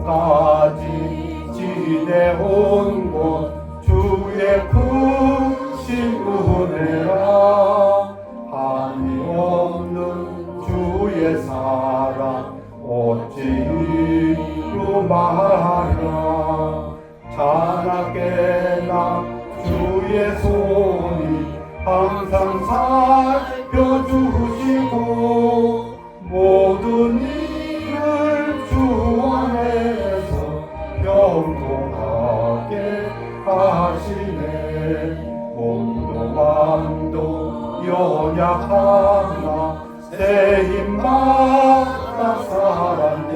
지금까지 지내온 곳 주의 크신 은혜라. 한이 없는 주의 사랑 어찌 이루마랴. 자나깨나 주의 손이 항상 살펴주시고 모든 일을 주 안에서 평통하게 하시네. 몸도 마음도 연약하나 새 힘마다 살았네.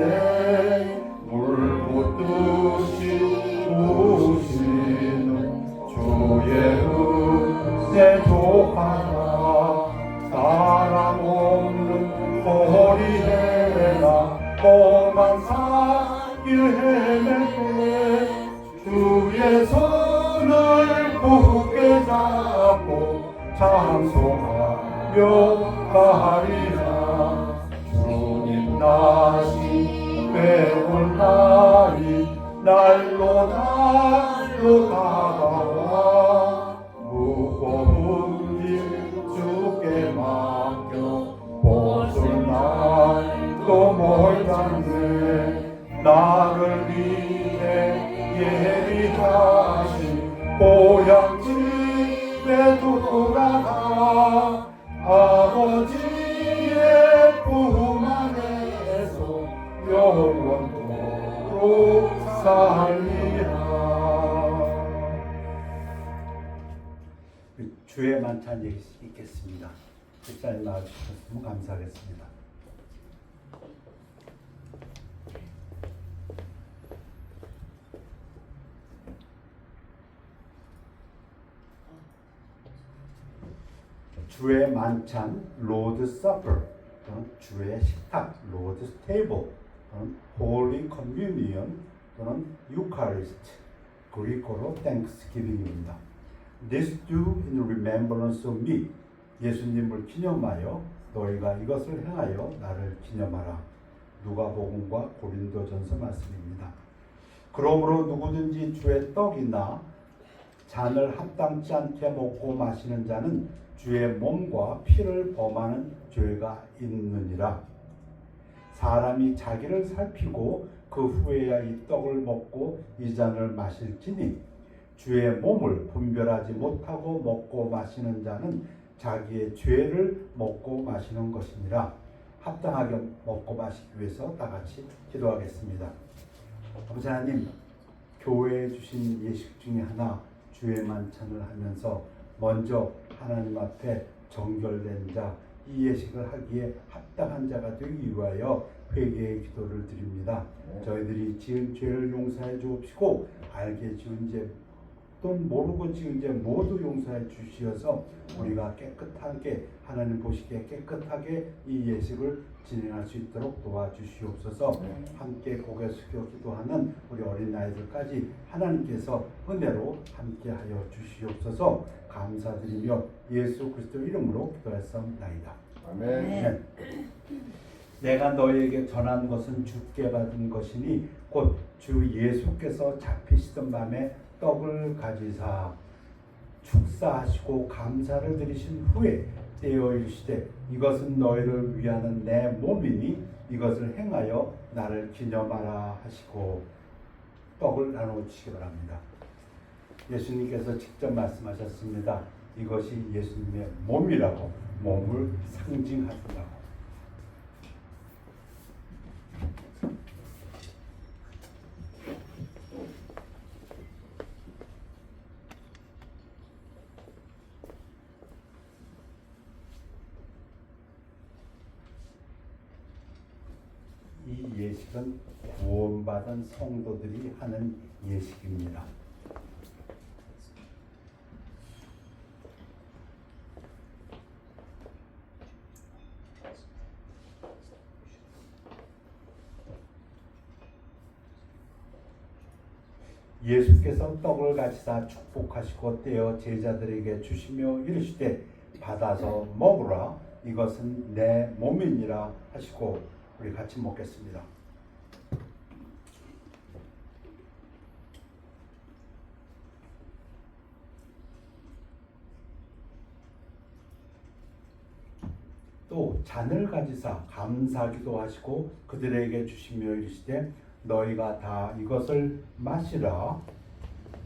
물붓듯이 부으시는 주의 은혜 족하나. 사랑 없는 거리에나 험한 산길 헤매네. 주의 손을 굳게 잡고 찬송하며 가리라. 주님 다시 빼올 날이 날로 다가와. 무거운 일 주께 맡겨 벗을 날도 멀다네. 나를 위해 예비하신 고향 집에 돌아가 아버지의 품 안에서 영원토록 살리라. 주의 만찬 읽겠습니다. 집사님 나와주셨으면 감사하겠습니다. 주의 만찬 로드 서퍼 또는 주의 식탁 로드 테이블 또는 홀리 커뮤니언 또는 유카리스트 그리코로 땡스기빙입니다. This do in remembrance of me. 예수님을 기념하여 너희가 이것을 행하여 나를 기념하라. 누가복음과 고린도전서 말씀입니다. 그러므로 누구든지 주의 떡이나 잔을 합당치 않게 먹고 마시는 자는 주의 몸과 피를 범하는 죄가 있느니라. 사람이 자기를 살피고 그 후에야 이 떡을 먹고 이 잔을 마실지니 주의 몸을 분별하지 못하고 먹고 마시는 자는 자기의 죄를 먹고 마시는 것이니라. 합당하게 먹고 마시기 위해서 다 같이 기도하겠습니다. 아버지 하나님, 교회에 주신 예식 중에 하나 주의 만찬을 하면서 먼저 하나님 앞에 정결된 자, 이 예식을 하기에 합당한 자가 되기 위하여 회개의 기도를 드립니다. 저희들이 지은 죄를 용서해 주옵시고 알게 지은 죄 또는 모르고 지은 죄 모두 용서해 주시어서 우리가 깨끗하게 하나님 보시기에 깨끗하게 이 예식을 진행할 수 있도록 도와주시옵소서. 함께 고개 숙여 기도하는 우리 어린아이들까지 하나님께서 은혜로 함께하여 주시옵소서. 감사드리며 예수 그리스도 이름으로 기도했사옵나이다. 아멘. 내가 너희에게 전한 것은 주께 받은 것이니 곧 주 예수께서 잡히시던 밤에 떡을 가지사 축사하시고 감사를 드리신 후에 떼어 이르시되 이것은 너희를 위하는 내 몸이니 이것을 행하여 나를 기념하라 하시고 떡을 나눠주시기 바랍니다. 예수님께서 직접 말씀하셨습니다. 이것이 예수님의 몸이라고, 몸을 상징하신다고. 이 예식은 구원받은 성도들이 하는 예식입니다. 예수께서 떡을 가지사 축복하시고 떼어 제자들에게 주시며 이르시되 받아서 먹으라 이것은 내 몸이니라 하시고 우리 같이 먹겠습니다. 또 잔을 가지사 감사기도 하시고 그들에게 주시며 이르시되 너희가 다 이것을 마시라.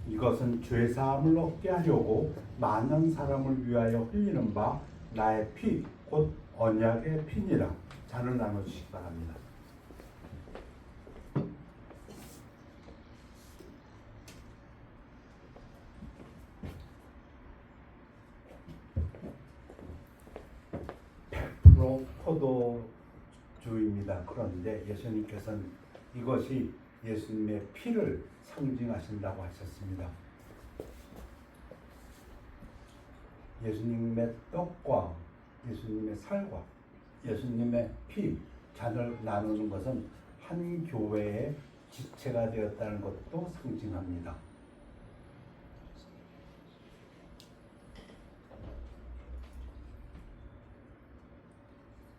이것은 죄사함을 얻게 하려고 많은 사람을 위하여 흘리는 바 나의 피 곧 언약의 피니라. 잔을 나눠주시기 바랍니다. 포도주입니다. 그런데 예수님께서는 이것이 예수님의 피를 상징하신다고 하셨습니다. 예수님의 떡과 예수님의 살과 예수님의 피, 잔을 나누는 것은 한 교회의 지체가 되었다는 것도 상징합니다.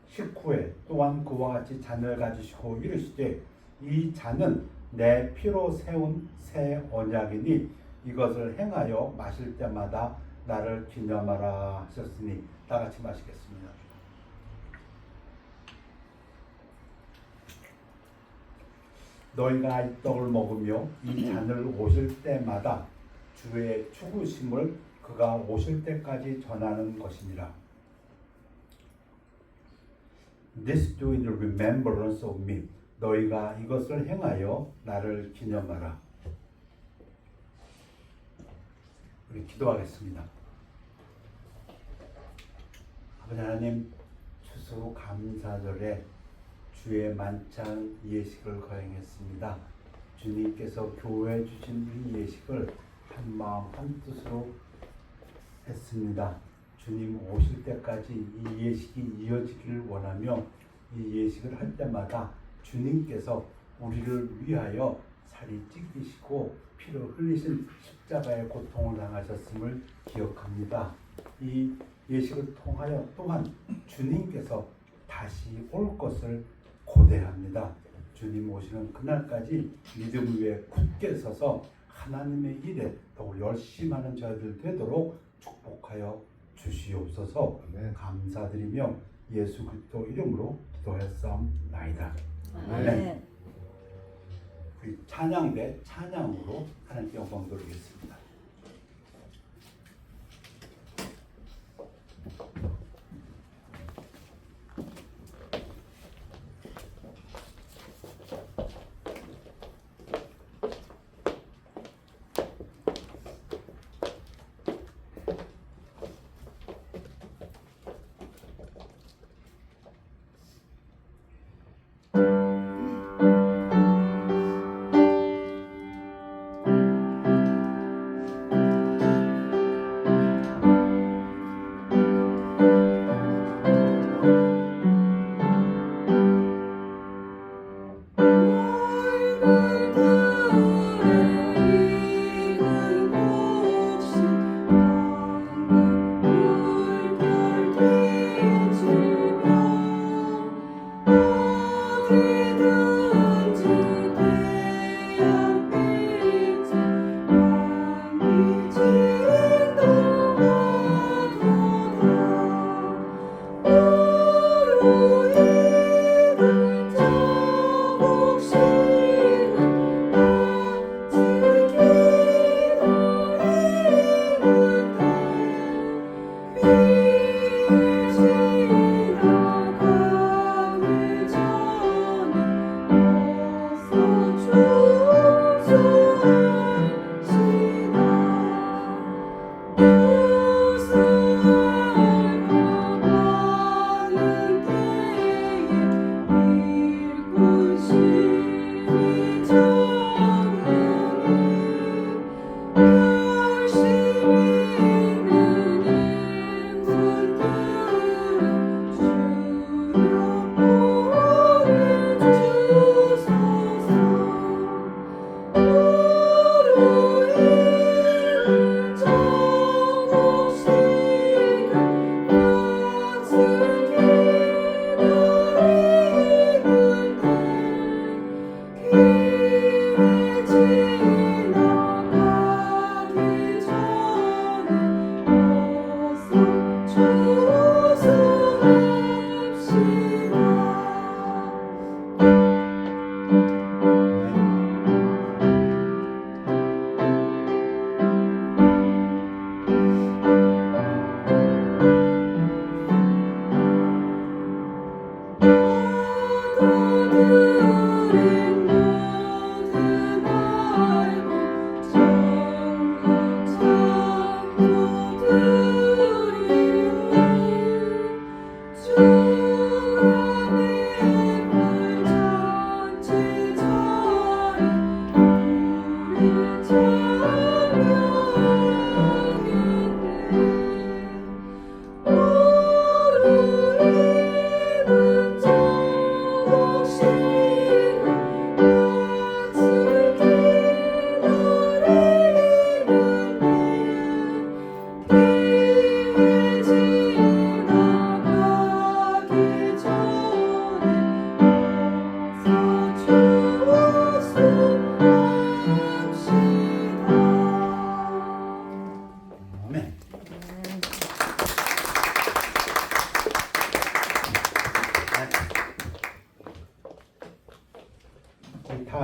식후에 또한 그와 같이 잔을 가지시고 이르시되 이 잔은 내 피로 세운 새 언약이니 이것을 행하여 마실 때마다 나를 기념하라 하셨으니 다 같이 마시겠습니다. 너희가 이 떡을 먹으며 이 잔을 오실 때마다 주의 죽으심을 그가 오실 때까지 전하는 것이니라. This do in remembrance of me. 너희가 이것을 행하여 나를 기념하라. 우리 기도하겠습니다. 아버지 하나님, 추수 감사절에 주의 만찬 예식을 거행했습니다. 주님께서 교회에 주신 이 예식을 한 마음 한 뜻으로 했습니다. 주님 오실 때까지 이 예식이 이어지기를 원하며 이 예식을 할 때마다 주님께서 우리를 위하여 살이 찢기시고 피를 흘리신 십자가의 고통을 당하셨음을 기억합니다. 이 예식을 통하여 또한 주님께서 다시 올 것을 고대합니다. 주님 오시는 그날까지 믿음 위에 굳게 서서 하나님의 일에 더욱 열심하는 저희들 되도록 축복하여 주시옵소서. 감사드리며 예수 그리스도 이름으로 기도하였사옵나이다. 아멘. 우리 찬양대 찬양으로 하나님께 영광 돌리겠습니다.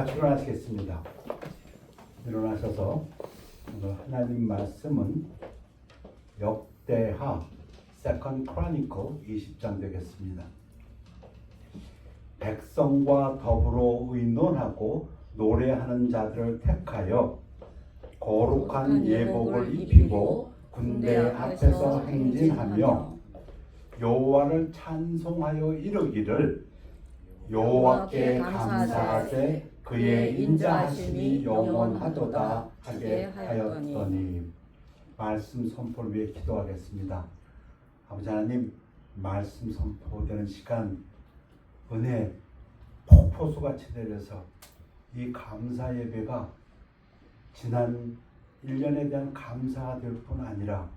같이 일어나시겠습니다. 일어나셔서 오늘 하나님 말씀은 역대하 Second Chronicle 20장 되겠습니다. 백성과 더불어 의논하고 노래하는 자들을 택하여 거룩한 예복을 입히고 군대 앞에서 행진하며 여호와를 찬송하여 이르기를 여호와께 감사하되 그의 인자하심이 영원하도다 하게 하였더니. 말씀 선포를 위해 기도하겠습니다. 아버지 하나님, 말씀 선포되는 시간 은혜 폭포수같이 내려서 이 감사 예배가 지난 1년에 대한 감사가 될 뿐 아니라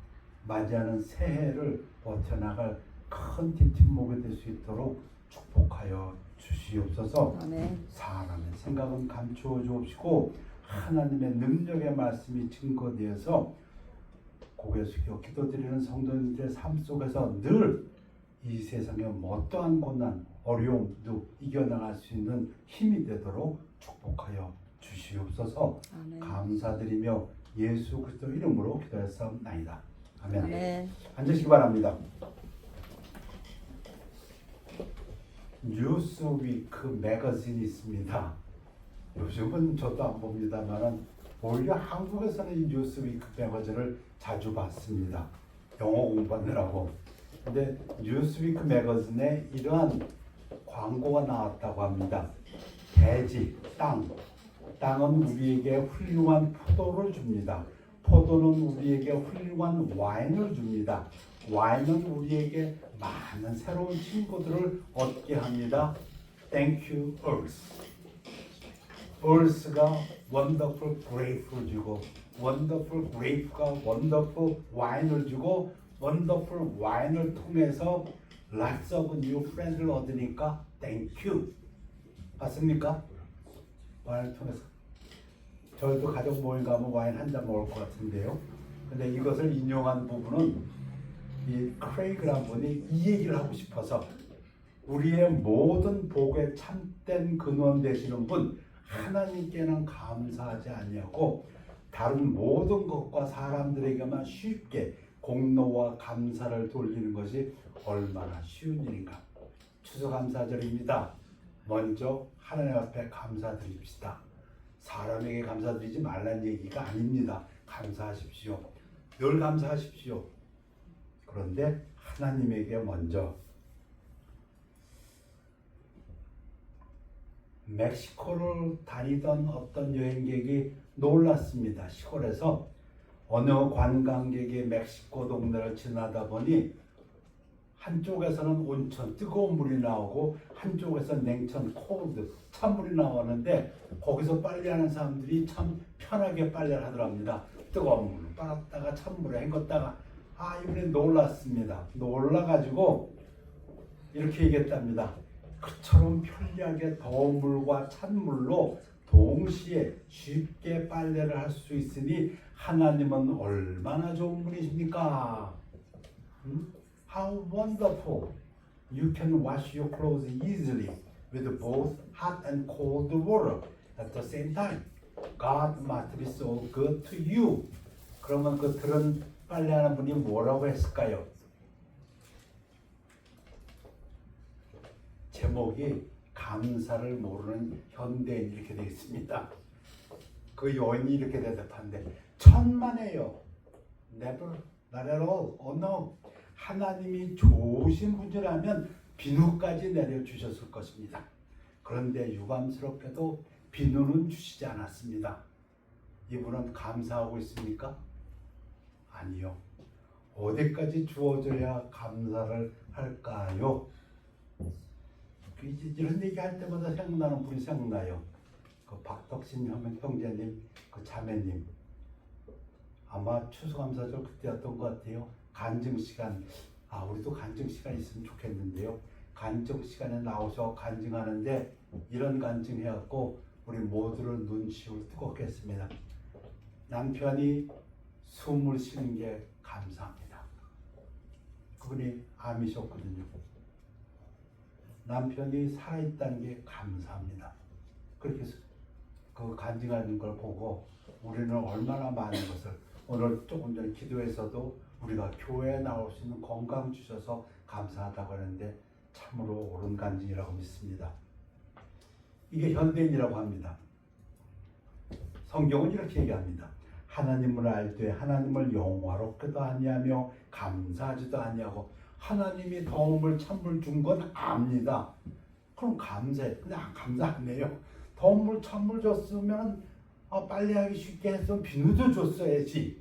맞이하는 새해를 버텨나갈 큰 뒷뒷목이 될 수 있도록 축복하여 주시옵소서. 아멘. 사람의 생각은 감추어 주옵시고 하나님의 능력의 말씀이 증거되어서 고개 숙여 기도드리는 성도님들의 삶 속에서 늘 이 세상의 어떠한 고난, 어려움도 이겨나갈 수 있는 힘이 되도록 축복하여 주시옵소서. 아멘. 감사드리며 예수 그리스도 이름으로 기도했사옵나이다. 아멘. 아멘. 앉으시기 바랍니다. 뉴스위크 매거진이 있습니다. 요즘은 저도 안 봅니다만은 오히려 한국에서는 이 뉴스위크 매거진을 자주 봤습니다. 영어 공부하느라고. 근데 뉴스위크 매거진에 이러한 광고가 나왔다고 합니다. 대지, 땅은 우리에게 훌륭한 포도를 줍니다. 포도는 우리에게 훌륭한 와인을 줍니다. 와인은 우리에게 많은 새로운 친구들을 얻게 합니다. Thank you, Earth. Earth가 wonderful grape를 주고, wonderful grape가 wonderful 와인을 주고, wonderful 와인을 통해서 lots of new friends를 얻으니까 Thank you. 맞습니까? 와인을 통해서. 저희도 가족 모임 가면 와인 한 잔 먹을 것 같은데요. 근데 이것을 인용한 부분은 이 크레이그란 분이 이 얘기를 하고 싶어서 우리의 모든 복의 참된 근원 되시는 분 하나님께는 감사하지 아니하고 다른 모든 것과 사람들에게만 쉽게 공로와 감사를 돌리는 것이 얼마나 쉬운 일인가. 추수감사절입니다. 먼저 하나님 앞에 감사드립시다. 사람에게 감사드리지 말라는 얘기가 아닙니다. 감사하십시오. 늘 감사하십시오. 그런데 하나님에게 먼저. 멕시코를 다니던 어떤 여행객이 놀랐습니다. 시골에서 어느 관광객이 멕시코 동네를 지나다 보니 한쪽에서는 온천, 뜨거운 물이 나오고 한쪽에서는 냉천, 콜드, 찬물이 나오는데 거기서 빨래하는 사람들이 참 편하게 빨래를 하더랍니다. 뜨거운 물로 빨았다가 찬물에 헹궜다가 이번에 놀랐습니다. 놀라가지고 이렇게 얘기했답니다. 그처럼 편리하게 더운 물과 찬물로 동시에 쉽게 빨래를 할 수 있으니 하나님은 얼마나 좋은 분이십니까? How wonderful! You can wash your clothes easily with both hot and cold water at the same time. God must be so good to you. 그러면 그 들은 빨래하는 분이 뭐라고 했을까요? 제목이 감사를 모르는 현대인 이렇게 되어 있습니다. 그 여인이 이렇게 대답하는데 천만에요. Never, not at all. Oh no. 하나님이 좋으신 분이라면 비누까지 내려주셨을 것입니다. 그런데 유감스럽게도 비누는 주시지 않았습니다. 이분은 감사하고 있습니까? 아니요. 어디까지 주어져야 감사를 할까요? 이런 얘기할 때마다 생각나는 분이 생각나요. 그 박덕신 형제님, 그 자매님. 아마 추수감사절 그때였던 것 같아요. 간증 시간, 우리도 간증 시간 있으면 좋겠는데요. 간증 시간에 나오셔 간증하는데 이런 간증 해갖고 우리 모두를 눈시울 뜨겁게 했습니다. 남편이 숨을 쉬는 게 감사합니다. 그분이 암이셨거든요. 남편이 살아있다는 게 감사합니다. 그렇게 해서 그 간증하는 걸 보고 우리는 얼마나 많은 것을 오늘 조금 전에 기도에서도 우리가 교회에 나올 수 있는 건강 주셔서 감사하다고 하는데 참으로 옳은 간증이라고 믿습니다. 이게 현대인이라고 합니다. 성경은 이렇게 얘기합니다. 하나님을 알 때 하나님을 영화롭게도 아니하며 감사하지도 아니하고 하나님이 더움을 찬물 준 건 압니다. 그럼 감사해. 근데 감사 안 해요. 더움을 찬물 줬으면 빨리 하기 쉽게 해서 비누도 줬어야지.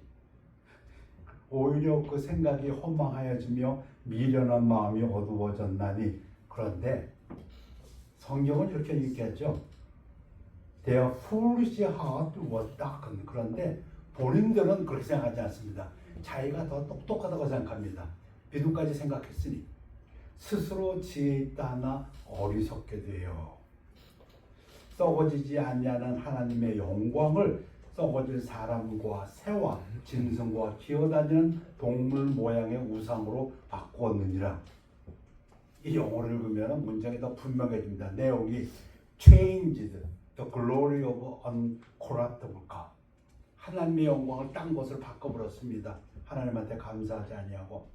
오히려 그 생각이 허망하여지며 미련한 마음이 어두워졌나니. 그런데 성경은 이렇게 얘기하죠. Their foolish heart was darkened. 그런데 본인들은 그렇게 생각하지 않습니다. 자기가 더 똑똑하다고 생각합니다. 비누까지 생각했으니 스스로 지혜 있다 하나 어리석게 돼요. 썩어지지 아니하는 하나님의 영광을 썩어질 사람과 새와 짐승과 기어다니는 동물 모양의 우상으로 바꾸었느니라. 이 영어를 읽으면 문장이 더 분명해집니다. 내용이 changed the glory of uncorruptible God. 하나님의 영광을 딴 것을 바꿔버렸습니다. 하나님한테 감사하지 아니하고.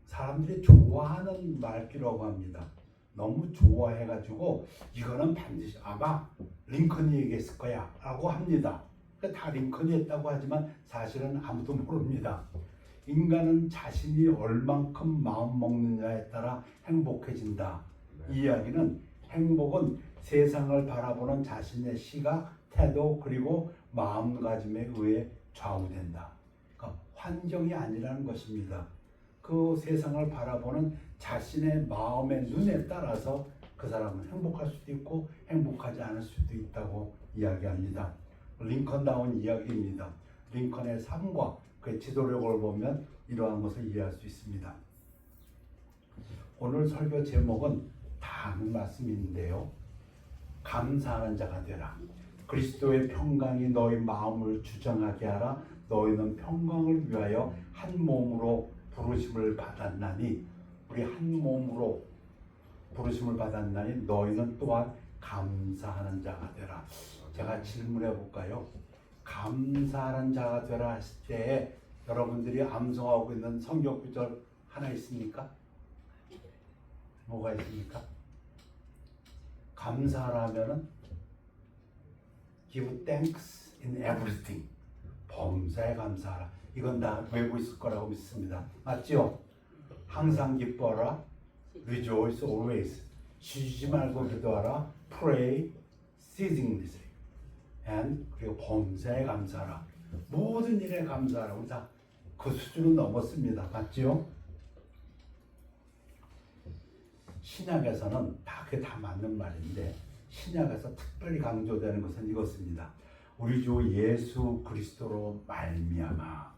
사람들이 좋아하는 말귀라고 합니다. 너무 좋아해가지고 이거는 반드시 아마 링컨이 얘기했을 거야 라고 합니다. 다 링컨이 했다고 하지만 사실은 아무도 모릅니다. 인간은 자신이 얼만큼 마음먹느냐에 따라 행복해진다. 이 이야기는 행복은 세상을 바라보는 자신의 시각, 태도 그리고 마음가짐에 의해 좌우된다. 그러니까 환경이 아니라는 것입니다. 그 세상을 바라보는 자신의 마음의 눈에 따라서 그 사람은 행복할 수도 있고 행복하지 않을 수도 있다고 이야기합니다. 링컨다운 이야기입니다. 링컨의 삶과 그의 지도력을 보면 이러한 것을 이해할 수 있습니다. 오늘 설교 제목은 다 아는 말씀인데요. 감사하는 자가 되라. 그리스도의 평강이 너희 마음을 주장하게 하라. 너희는 평강을 위하여 한 몸으로 부르심을 받았나니. 우리 한 몸으로 부르심을 받았나니 너희는 또한 감사하는 자가 되라. 제가 질문해 볼까요? 감사하는 자가 되라 했을 때 여러분들이 암송하고 있는 성경 구절 하나 있습니까? 뭐가 있습니까? 감사하라면은 give thanks in everything. 범사에 감사하라. 이건 다 외우고 있을 거라고 믿습니다. 맞죠? 항상 기뻐하라. Rejoice always. 쉬지 말고 기도하라. Pray ceaselessly. And 그리고 범사에 감사하라. 모든 일에 감사하라. 우리 다 그 수준은 넘었습니다. 맞죠? 신약에서는 그게 다 맞는 말인데 신약에서 특별히 강조되는 것은 이것입니다. 우리 주 예수 그리스도로 말미암아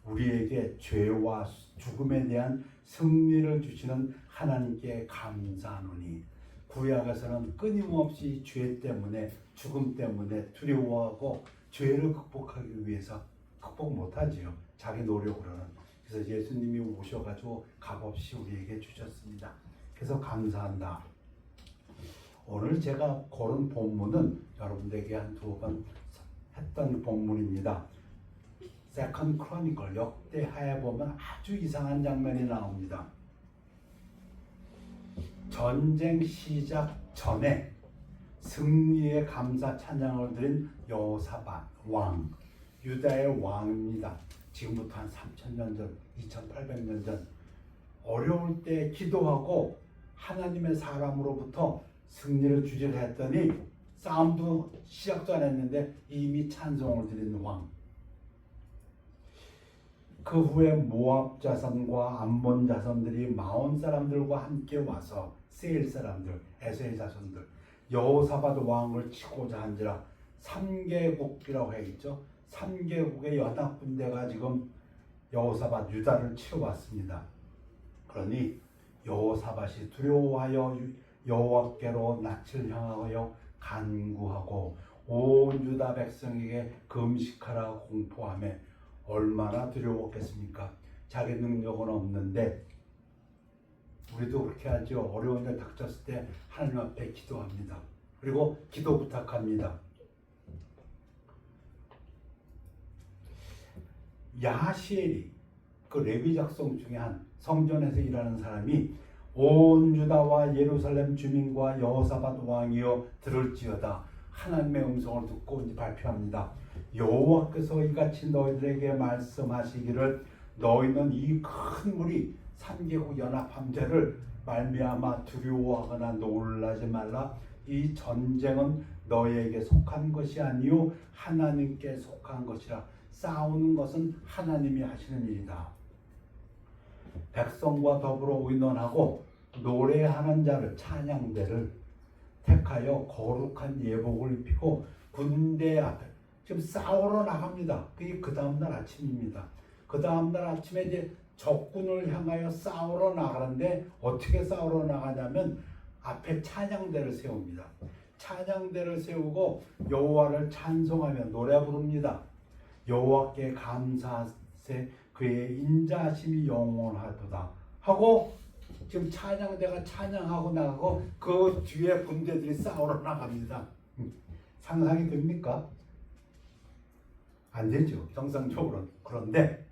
우리에게 죄와 죽음에 대한 승리를 주시는 하나님께 감사하노니. 구약에서는 끊임없이 죄 때문에 죽음 때문에 두려워하고 죄를 극복하기 위해서 극복 못하지요. 자기 노력으로는. 그래서 예수님이 오셔가지고 값없이 우리에게 주셨습니다. 그래서 감사한다. 오늘 제가 고른 본문은 여러분들에게 한 두 번 했던 본문입니다. 세컨드 크로니클 역대하에 보면 아주 이상한 장면이 나옵니다. 전쟁 시작 전에 승리의 감사 찬양을 드린 여호사밧 왕, 유다의 왕입니다. 지금부터 한 3000년 전, 2800년 전 어려울 때 기도하고 하나님의 사람으로부터 승리를 주지를 했더니 싸움도 시작도 안 했는데 이미 찬송을 드리는 왕. 그 후에 모압 자손과 암몬 자손들이 마온 사람들과 함께 와서 세일 사람들, 에세의 자손들 여호사밧 왕을 치고자 한지라. 3개국이라고 해있죠. 3개국의 연합군대가 지금 여호사밧 유다를 치러 왔습니다. 그러니 여호사밧이 두려워하여 여호와께로 낯을 향하여 간구하고 온 유다 백성에게 금식하라 공포하며 얼마나 두려웠겠습니까? 자기 능력은 없는데 우리도 그렇게 하죠. 어려운 일 닥쳤을 때 하나님 앞에 기도합니다. 그리고 기도 부탁합니다. 야시엘이 그 레위 작성 중에 한 성전에서 일하는 사람이 온 유다와 예루살렘 주민과 여호사밧 왕이여 들을지어다. 하나님의 음성을 듣고 이제 발표합니다. 여호와께서 이같이 너희들에게 말씀하시기를 너희는 이 큰 무리 3개국 연합함대를 말미암아 두려워하거나 놀라지 말라. 이 전쟁은 너희에게 속한 것이 아니요 하나님께 속한 것이라. 싸우는 것은 하나님이 하시는 일이다. 백성과 더불어 의논하고 노래하는 자를 찬양대를 택하여 거룩한 예복을 입히고 군대 앞에 지금 싸우러 나갑니다. 그게 그 다음날 아침입니다. 그 다음날 아침에 이제 적군을 향하여 싸우러 나가는데 어떻게 싸우러 나가냐면 앞에 찬양대를 세웁니다. 찬양대를 세우고 여호와를 찬송하며 노래 부릅니다. 여호와께 감사하세 그의 인자하심이 영원하도다 하고 지금 찬양대가 찬양하고 나가고 그 뒤에 군대들이 싸우러 나갑니다. 상상이 됩니까? 안 되죠. 정상적으로. 그런데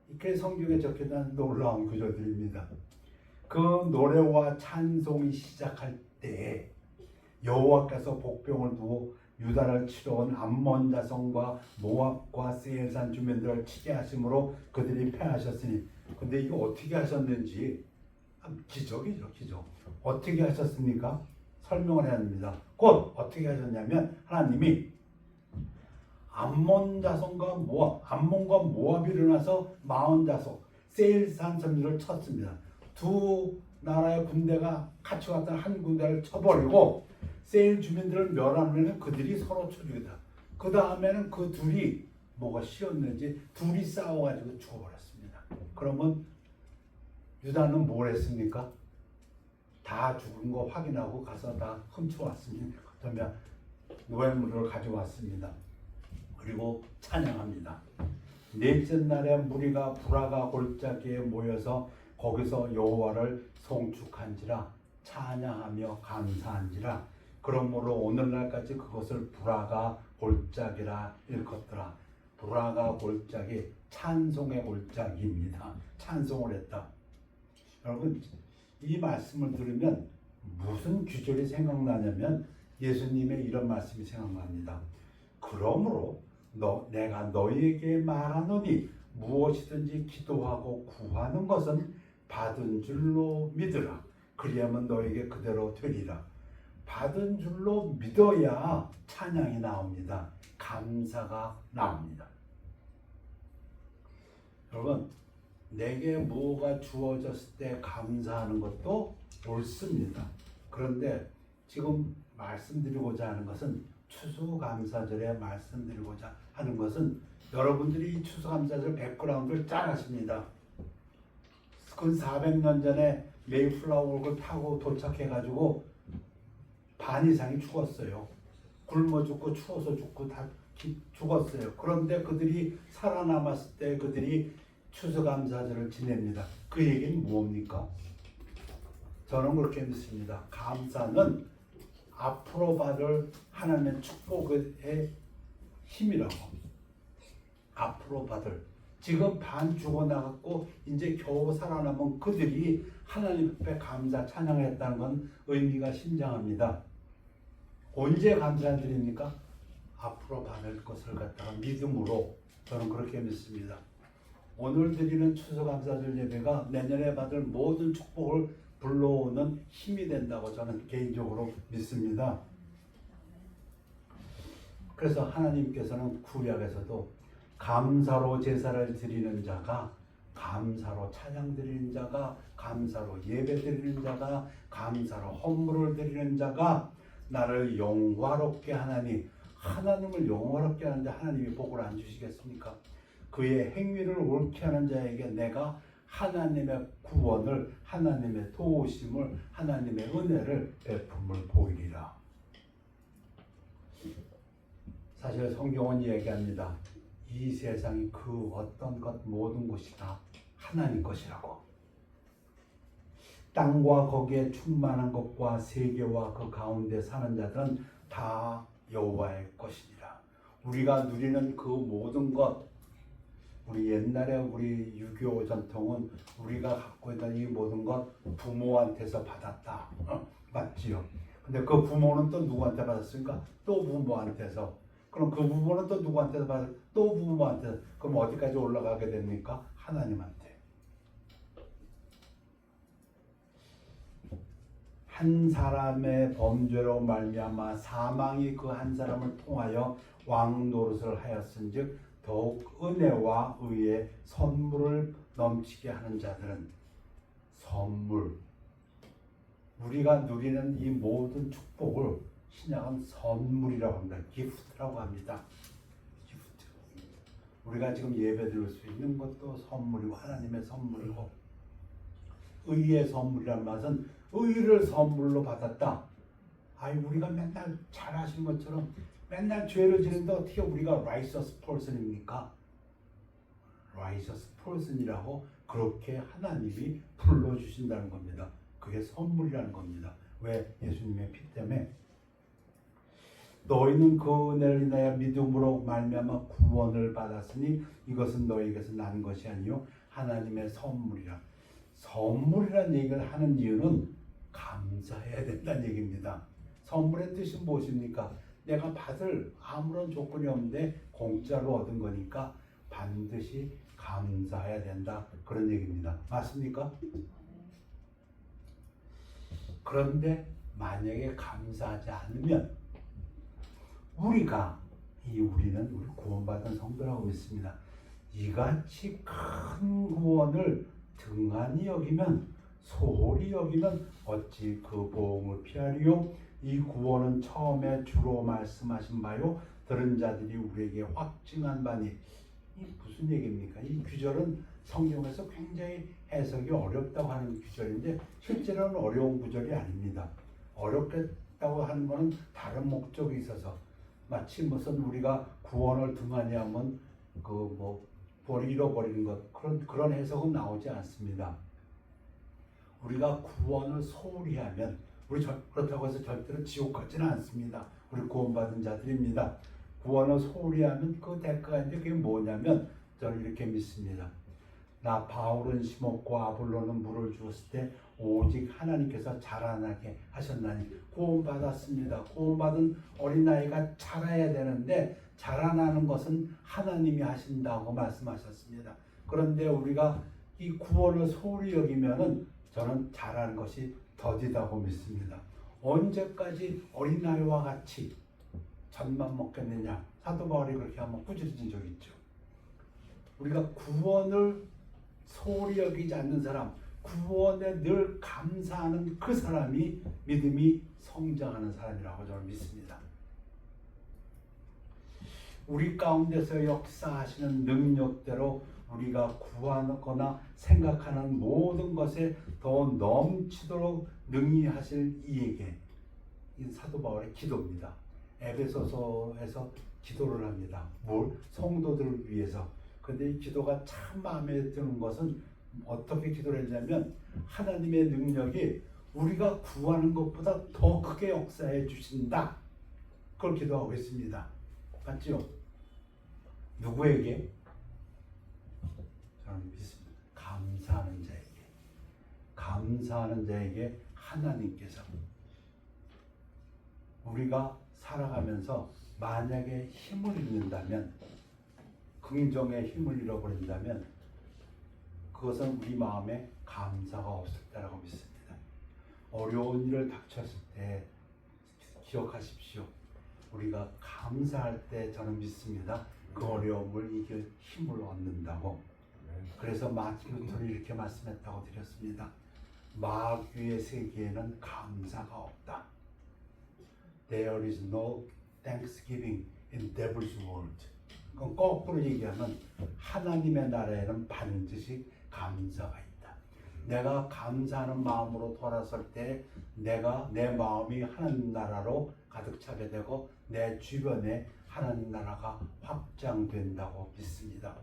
이렇게 성경에 적혀있는 놀라운 구조들입니다. 그 노래와 찬송이 시작할 때 여호와께서 복병을 두어 유다를 치러 온 암몬 자손과 모압과 세일산 주민들을 치게 하심으로 그들이 패하셨으니, 근데 이거 어떻게 하셨는지 기적이죠, 기적. 어떻게 하셨습니까? 설명을 해야 합니다. 곧 어떻게 하셨냐면 하나님이 암몬 자손과 모압, 암몬과 모압이 일어나서 마온 자손, 세일산 주민들을 쳤습니다. 두 나라의 군대가 같이 왔던 한 군대를 쳐버리고 세일 주민들을 멸하면 그들이 서로 쳐주겠다. 그 다음에는 그 둘이 뭐가 쉬었는지 둘이 싸워가지고 죽어버렸습니다. 그러면 유다는 뭘 했습니까? 다 죽은 거 확인하고 가서 다 훔쳐왔습니다. 그러면 노예물을 가져왔습니다. 그리고 찬양합니다. 넷째 날에 무리가 브라가 골짜기에 모여서 거기서 여호와를 송축한지라 찬양하며 감사한지라. 그러므로 오늘날까지 그것을 브라가 골짜기라 일컫더라. 브라가 골짜기, 찬송의 골짜기입니다. 찬송을 했다. 여러분, 이 말씀을 들으면 무슨 규절이 생각나냐면 예수님의 이런 말씀이 생각납니다. 그러므로 내가 너희에게 말하노니 무엇이든지 기도하고 구하는 것은 받은 줄로 믿으라. 그리하면 너에게 그대로 되리라. 받은 줄로 믿어야 찬양이 나옵니다. 감사가 나옵니다. 여러분, 내게 뭐가 주어졌을 때 감사하는 것도 옳습니다. 그런데 지금 말씀드리고자 하는 것은 추수감사절에 말씀드리고자 하는 것은 여러분들이 이 추수감사절 백그라운드를 잘 아십니다. 그 400년 전에 메이플라워를 타고 도착해가지고 반 이상이 죽었어요. 굶어 죽고 추워서 죽고 다 죽었어요. 그런데 그들이 살아남았을 때 그들이 추수감사절을 지냅니다. 그 얘기는 뭡니까? 저는 그렇게 믿습니다. 감사는 앞으로 받을 하나님의 축복의 힘이라고. 앞으로 받을. 지금 반 죽어나갔고 이제 겨우 살아남은 그들이 하나님 앞에 감사 찬양을 했다는 건 의미가 심장합니다. 언제 감사를 드립니까? 앞으로 받을 것을 갖다가 믿음으로. 저는 그렇게 믿습니다. 오늘 드리는 추수감사절 예배가 내년에 받을 모든 축복을 불러오는 힘이 된다고 저는 개인적으로 믿습니다. 그래서 하나님께서는 구약에서도 감사로 제사를 드리는 자가, 감사로 찬양 드리는 자가, 감사로 예배 드리는 자가, 감사로 헌물을 드리는 자가 나를 영화롭게 하나니, 하나님을 영화롭게 하는데 하나님이 복을 안 주시겠습니까? 그의 행위를 옳게 하는 자에게 내가 하나님의 구원을, 하나님의 도우심을, 하나님의 은혜를 베품을 보이리라. 사실 성경은 얘기합니다. 이 세상이 그 어떤 것 모든 것이 다 하나님 것이라고. 땅과 거기에 충만한 것과 세계와 그 가운데 사는 자들은 다 여호와의 것이니라. 우리가 누리는 그 모든 것, 우리 옛날에 우리 유교 전통은 우리가 갖고 있는 이 모든 것 부모한테서 받았다. 맞지요? 근데 그 부모는 또 누구한테 받았습니까? 또 부모한테서. 그럼 그 부모는 또 누구한테서 받았? 또 부모한테서. 그럼 어디까지 올라가게 됩니까? 하나님한테. 한 사람의 범죄로 말미암아 사망이 그 한 사람을 통하여 왕 노릇을 하였은즉 더욱 은혜와 의의 선물을 넘치게 하는 자들은 선물, 우리가 누리는 이 모든 축복을 신약은 선물이라고 합니다. 기프트라고 합니다. 기프트. 우리가 지금 예배드릴 수 있는 것도 선물이고 하나님의 선물이고, 의의 선물이라는 말은 의를 선물로 받았다. 아이, 우리가 맨날 잘하신 것처럼 맨날 죄를 지는데 어떻게 우리가 righteous person입니까? righteous person이라고 그렇게 하나님이 불러주신다는 겁니다. 그게 선물이라는 겁니다. 왜? 예수님의 피 때문에. 너희는 그 은혜를 인하여 믿음으로 말미암아 구원을 받았으니 이것은 너희에게서 난 것이 아니요 하나님의 선물이라. 선물이라는 얘기를 하는 이유는 감사해야 된다는 얘기입니다. 선물의 뜻이 무엇입니까? 내가 받을 아무런 조건이 없는데 공짜로 얻은 거니까 반드시 감사해야 된다. 그런 얘기입니다. 맞습니까? 그런데 만약에 감사하지 않으면 우리는 우리 구원받은 성도라고 믿습니다. 이같이 큰 구원을 등한히 여기면, 소홀히 여기면 어찌 그 보응을 피하리요? 이 구원은 처음에 주로 말씀하신 바요 들은 자들이 우리에게 확증한 바니. 이 무슨 얘기입니까? 이 구절은 성경에서 굉장히 해석이 어렵다고 하는 구절인데 실제로는 어려운 구절이 아닙니다. 어렵겠다고 하는 것은 다른 목적이 있어서, 마치 무슨 우리가 구원을 등한히 하면 잃어버리는 것, 그런 해석은 나오지 않습니다. 우리가 구원을 소홀히 하면, 그렇다고 해서 절대로 지옥 가지는 않습니다. 우리 구원받은 자들입니다. 구원을 소홀히 하면 그 대가가 있는데 그게 뭐냐면, 저는 이렇게 믿습니다. 나 바울은 심었고 아볼로는 물을 주었을 때 오직 하나님께서 자라나게 하셨나니. 구원받았습니다. 구원받은 어린아이가 자라야 되는데 자라나는 것은 하나님이 하신다고 말씀하셨습니다. 그런데 우리가 이 구원을 소홀히 여기면은 저는 자라는 것이 더디다고 믿습니다. 언제까지 어린아이와 같이 젖만 먹겠느냐. 사도 바울이 그렇게 한번 꾸짖은 적이 있죠. 우리가 구원을 소홀히 여기지 않는 사람, 구원에 늘 감사하는 그 사람이 믿음이 성장하는 사람이라고 저는 믿습니다. 우리 가운데서 역사하시는 능력대로 우리가 구하거나 생각하는 모든 것에 더 넘치도록 능히 하실 이에게, 이 사도 바울의 기도입니다. 에베소서에서 기도를 합니다. 성도들을 위해서. 근데 이 기도가 참 마음에 드는 것은 어떻게 기도를 했냐면, 하나님의 능력이 우리가 구하는 것보다 더 크게 역사해 주신다. 그걸 기도하고 있습니다. 맞죠? 누구에게? 저는 믿습니다. 감사하는 자에게. 감사하는 자에게 하나님께서. 우리가 살아가면서 만약에 힘을 잃는다면, 긍정의 힘을 잃어버린다면 그것은 우리 마음에 감사가 없을 때라고 믿습니다. 어려운 일을 닥쳤을 때 기억하십시오. 우리가 감사할 때 저는 믿습니다. 그 어려움을 이길 힘을 얻는다고. 그래서 마틴 루터는 이렇게 말씀했다고 드렸습니다. 마귀의 세계에는 감사가 없다. There is no thanksgiving in devil's world. 그럼 거꾸로 얘기하면 하나님의 나라에는 반드시 감사가 있다. 내가 감사하는 마음으로 돌아설 때 내 마음이 하나님 나라로 가득 차게 되고 내 주변에 하나님 나라가 확장된다고 믿습니다.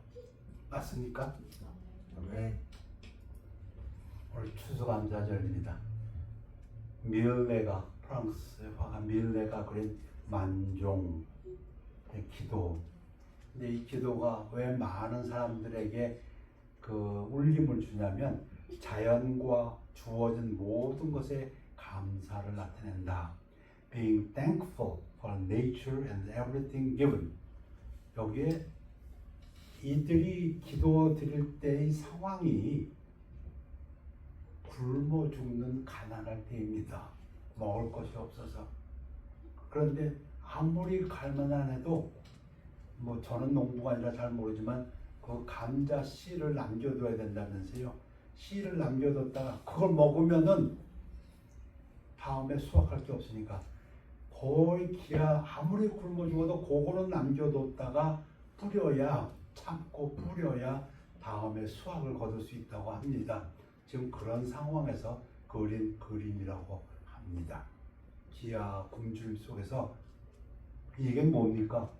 맞습니까? 네. 오늘 추수가 추수감사절입니다. 밀레가 프랑스 화가 밀레가 그린 만종의 기도. 근데 이 기도가 왜 많은 사람들에게 그 울림을 주냐면 자연과 주어진 모든 것에 감사를 나타낸다. Being thankful for nature and everything given. 여기에 이들이 기도 드릴 때의 상황이 굶어 죽는 가난할 때입니다. 먹을 것이 없어서. 그런데 아무리 갈만 해도 뭐 저는 농부가 아니라 잘 모르지만 그 감자 씨를 남겨둬야 된다면서요. 씨를 남겨뒀다가 그걸 먹으면은 다음에 수확할 게 없으니까 거의 기아 아무리 굶어 죽어도 그거는 남겨뒀다가 뿌려야 참고 뿌려야 다음에 수확을 거둘 수 있다고 합니다. 지금 그런 상황에서 그린 그림이라고 합니다. 기아 굶주림 속에서 이게 뭡니까?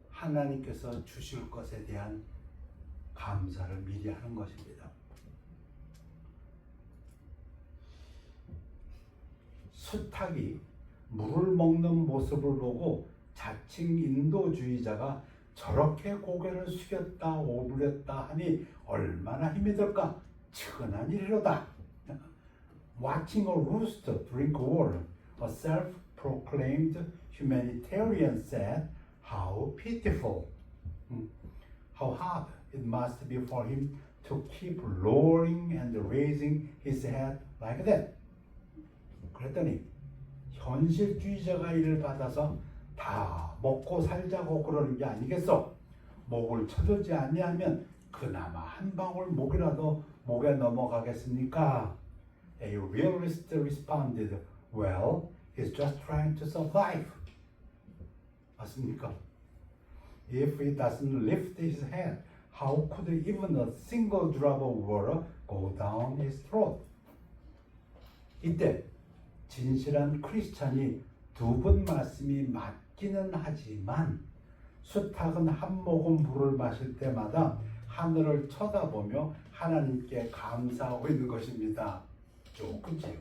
하나님께서 주실 것에 대한 감사를 미리 하는 것입니다. 수탉이 물을 먹는 모습을 보고 자칭 인도주의자가 저렇게 고개를 숙였다 오므렸다 하니 얼마나 힘이 들까? 측은한 일이로다. Watching a rooster drink water, a self-proclaimed humanitarian said, "How pitiful! How hard it must be for him to keep lowering and raising his head like that." 그랬더니 현실주의자가 이를 받아서 다 먹고 살자고 그러는 게 아니겠어? 목을 쳐들지 아니하면 그나마 한 방울 목이라도 목에 넘어가겠습니까? A realist responded, "Well, he's just trying to survive." 맞습니까? If he doesn't lift his head, how could even a single drop of water go down his throat? 이때 진실한 크리스찬이 두 분 말씀이 맞기는 하지만 수탉은 한 모금 물을 마실 때마다 하늘을 쳐다보며 하나님께 감사하고 있는 것입니다. 조금씩.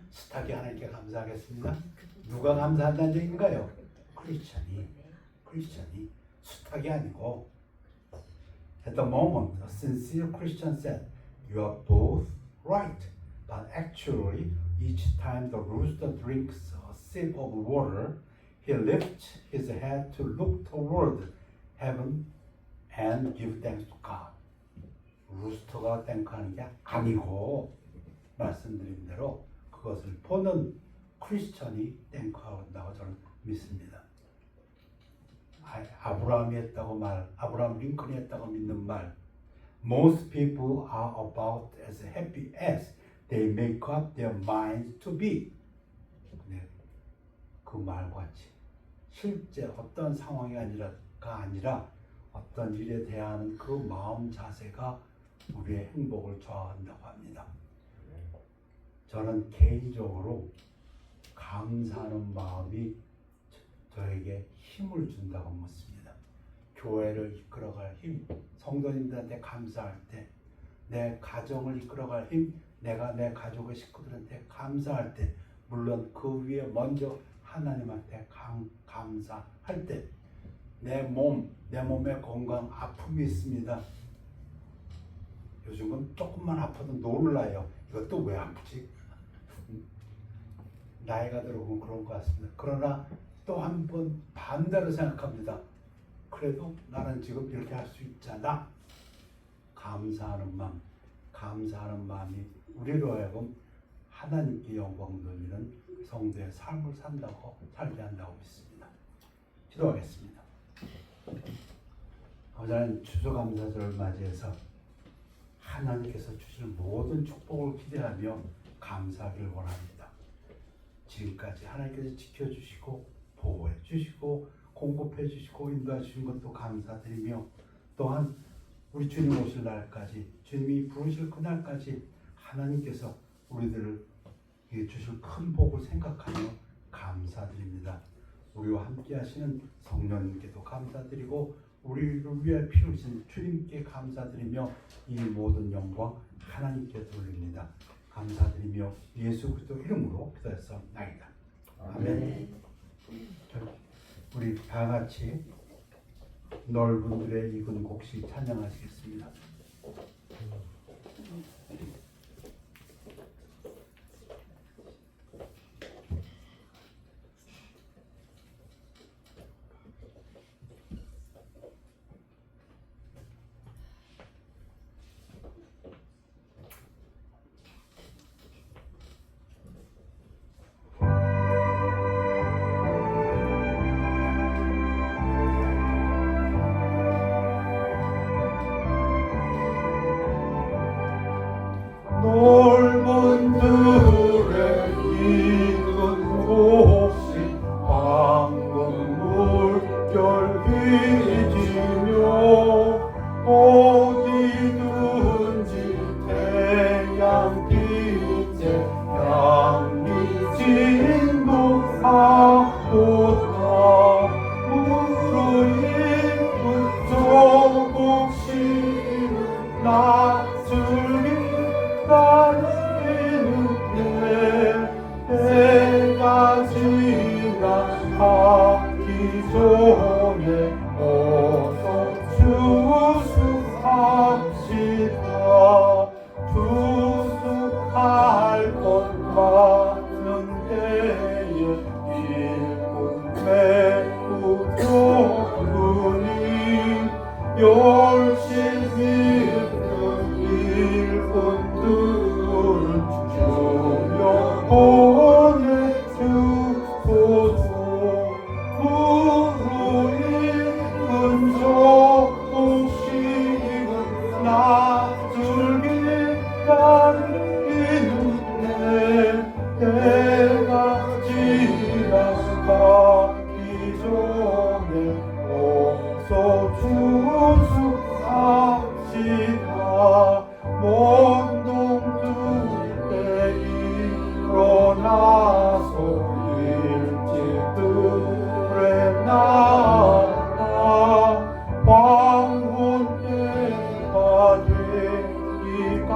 수탉이 하나님께 감사하겠습니다. 누가 감사한다는 얘기인가요? 크리스찬이 수탉이 아니고. At the moment, a sincere Christian said, "You are both right, but actually, each time the rooster drinks a sip of water, he lifts his head to look toward heaven and give thanks to God." 루스터가 땡크하는 게 아니고 말씀드린 대로 그것을 보는 크리스천이 땡크한다고 저는 믿습니다. 아브라함이 했다고 아브라함 링컨이 했다고 믿는 말. Most people are about as happy as they make up their minds to be. 네, 그 말같이 실제 어떤 상황이 아니라 어떤 일에 대한 그 마음 자세가 우리의 행복을 좌우한다고 합니다. 저는 개인적으로 감사하는 마음이 저에게 힘을 준다고 믿습니다. 교회를 이끌어갈 힘, 성도님들한테 감사할 때, 내 가정을 이끌어갈 힘, 내가 내 가족의 식구들한테 감사할 때, 물론 그 위에 먼저 하나님한테 감사할 때, 내 몸의 건강, 아픔이 있습니다. 요즘은 조금만 아파도 놀라요. 이것도 왜 아프지? 나이가 들어오면 그런 것 같습니다. 그러나 또 한 번 반대로 생각합니다. 그래도 나는 지금 이렇게 할 수 있잖아. 감사하는 마음이 우리로 하여금 하나님께 영광 돌리는 성도의 삶을 살게 한다고 믿습니다. 기도하겠습니다. 오늘 추수감사절을 맞이해서 하나님께서 주실 모든 축복을 기대하며 감사하기를 원합니다. 지금까지 하나님께서 지켜주시고 보호해 주시고 공급해 주시고 인도해 주신 것도 감사드리며, 또한 우리 주님 오실 날까지, 주님이 부르실 그날까지 하나님께서 우리들을 주실 큰 복을 생각하며 감사드립니다. 우리와 함께 하시는 성령님께도 감사드리고 우리를 위해 피우신 주님께 감사드리며 이 모든 영광 하나님께 돌립니다. 감사드리며 예수 그리스도 이름으로 기도했사옵나이다. 아멘. 우리 다 같이 넓은 들의 익은 곡식 찬양하시겠습니다. 넓은 들의 익은 곡식 황금 물결 휘지며 어디든지 태양빛에 향기 진동하도다. 무르익은 조국식은 낯설기 해가 지나가기 전에 어서 추수합시다. 추수할 것 많은 때에 일꾼 매우 적으니 열심히 일꾼들은 주여 보내주소서. 무르익은 조국식은 낯설기 기다리는데 때가 지나가기 전에 어서 추수합시다. 먼동들에 일어나서 일찍 들에 나가黄昏 때가 되기까지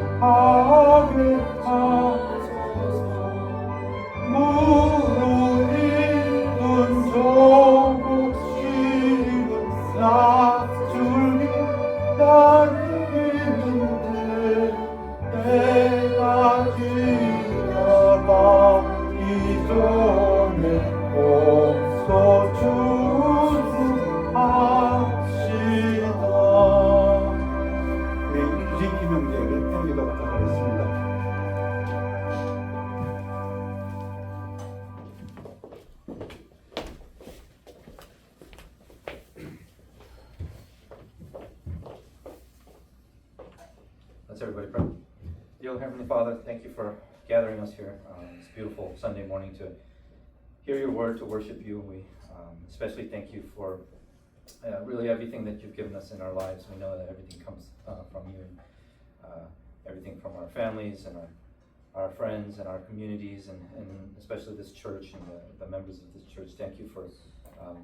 추수하게 하소서. 무르익은 조국식은 낯설기 기다리는데 때가 지나가기 전에 어서 추수합시다. 우리 유진기명제를 경기도 부탁하겠습니다. Let's everybody pray. Dear Heavenly Father, thank you for gathering us here this beautiful Sunday morning to hear your word, to worship you. We especially thank you for really everything that you've given us in our lives. We know that everything comes from you, and everything from our families and our friends and our communities, and especially this church and the members of this church. Thank you for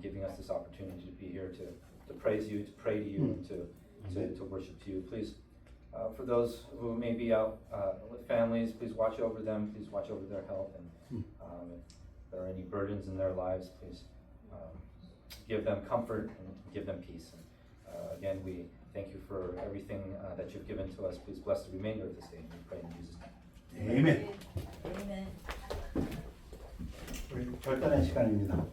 giving us this opportunity to be here to praise you, to pray to you, and to worship to you. Please, for those who may be out with families, please watch over them. Please watch over their health, and if there are any burdens in their lives, please give them comfort and give them peace. And again, we thank you for everything that you've given to us. Please bless the remainder of this day, and we pray in Jesus' name. 아멘. 아멘. 우리 결단의 시간입니다.